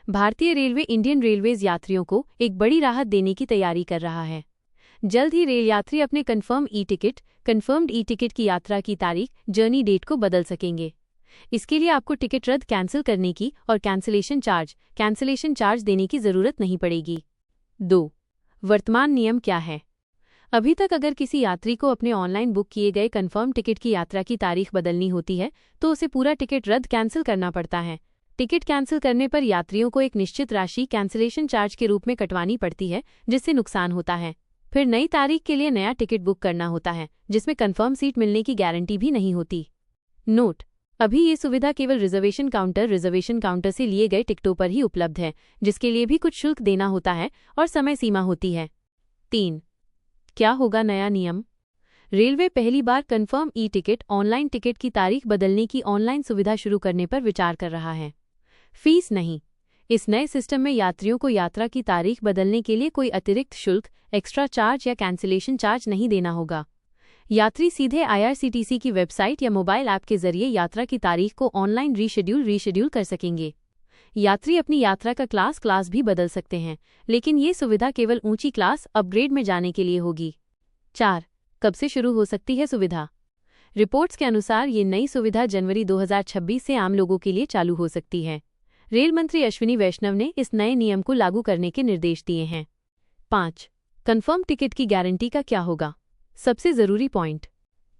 भारतीय railway Indian railways यात्रियों को एक बड़ी राहत देने की तैयारी कर रहा है। जल्द ही रेल यात्री अपने कंफर्म्ड ई टिकट की यात्रा की तारीख, जर्नी डेट को बदल सकेंगे। इसके लिए आपको टिकट रद्द कैंसिल करने की और कैंसिलेशन चार्ज देने की जरूरत नहीं पड़ेगी। 2. वर्तमान नियम क्या है? अभी तक अगर किसी यात्री को अपने ऑनलाइन बुक किए गए कंफर्म टिकट की यात्रा की तारीख बदलनी होती है तो उसे पूरा टिकट रद्द कैंसिल करना पड़ता है। टिकट कैंसिल करने पर यात्रियों को एक निश्चित राशि कैंसिलेशन चार्ज के रूप में कटवानी पड़ती है, जिससे नुकसान होता है। फिर नई तारीख के लिए नया टिकट बुक करना होता है, जिसमें कंफर्म सीट मिलने की गारंटी भी नहीं होती। नोट: अभी ये सुविधा केवल रिजर्वेशन काउंटर से लिए गए टिकटों पर ही उपलब्ध है, जिसके लिए भी कुछ शुल्क देना होता है और समय सीमा होती है। 3. क्या होगा नया नियम? रेलवे पहली बार confirm e ticket online ticket की तारीख बदलने की ऑनलाइन सुविधा शुरू करने पर विचार कर रहा है। फीस नहीं। इस नए सिस्टम में यात्रियों को यात्रा की तारीख बदलने के लिए कोई अतिरिक्त शुल्क, एक्स्ट्रा चार्ज या कैंसिलेशन चार्ज नहीं देना होगा। यात्री सीधे IRCTC की वेबसाइट या मोबाइल ऐप के जरिए यात्रा की तारीख को ऑनलाइन रीशेड्यूल कर सकेंगे। यात्री अपनी यात्रा का क्लास भी बदल सकते हैं, लेकिन ये सुविधा केवल ऊंची क्लास अपग्रेड में जाने के लिए होगी। 4. कब से शुरू हो सकती है सुविधा? रिपोर्ट्स के अनुसार ये नई सुविधा जनवरी 2026 से आम लोगों के लिए चालू हो सकती है। रेल मंत्री अश्विनी वैष्णव ने इस नए नियम को लागू करने के निर्देश दिए हैं। 5. कंफर्म टिकट की गारंटी का क्या होगा? सबसे जरूरी पॉइंट: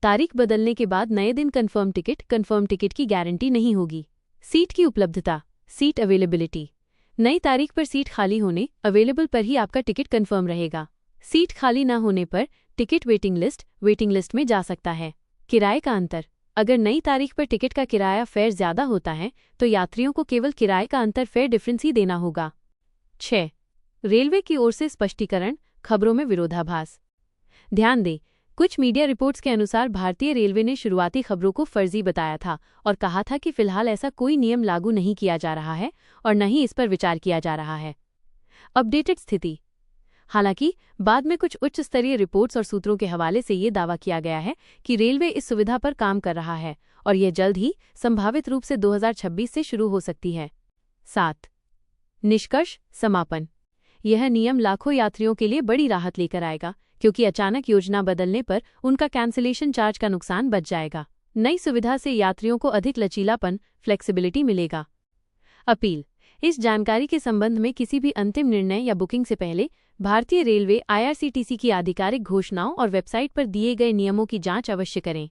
तारीख बदलने के बाद नए दिन कंफर्म टिकट की गारंटी नहीं होगी। सीट की उपलब्धता, सीट अवेलेबिलिटी: नई तारीख पर सीट खाली होने अवेलेबल पर ही आपका टिकट कंफर्म रहेगा। सीट खाली न होने पर टिकट वेटिंग लिस्ट में जा सकता है। किराए का अंतर: अगर नई तारीख पर टिकट का किराया फेयर ज्यादा होता है तो यात्रियों को केवल किराए का अंतर फेयर डिफरेंस ही देना होगा। 6. रेलवे की ओर से स्पष्टीकरण, खबरों में विरोधाभास। ध्यान दें, कुछ मीडिया रिपोर्ट्स के अनुसार भारतीय रेलवे ने शुरुआती खबरों को फर्जी बताया था और कहा था कि फिलहाल ऐसा कोई नियम लागू नहीं किया जा रहा है और न ही इस पर विचार किया जा रहा है। अपडेटेड स्थिति: हालांकि बाद में कुछ उच्च स्तरीय रिपोर्ट्स और सूत्रों के हवाले से ये दावा किया गया है कि रेलवे इस सुविधा पर काम कर रहा है और यह जल्द ही संभावित रूप से 2026 से शुरू हो सकती है। 7. निष्कर्ष समापन: यह नियम लाखों यात्रियों के लिए बड़ी राहत लेकर आएगा, क्योंकि अचानक योजना बदलने पर उनका कैंसिलेशन चार्ज का नुकसान बच जाएगा। नई सुविधा से यात्रियों को अधिक लचीलापन, फ्लेक्सिबिलिटी मिलेगा। अपील: इस जानकारी के संबंध में किसी भी अंतिम निर्णय या बुकिंग से पहले भारतीय रेलवे IRCTC की आधिकारिक घोषणाओं और वेबसाइट पर दिए गए नियमों की जांच अवश्य करें।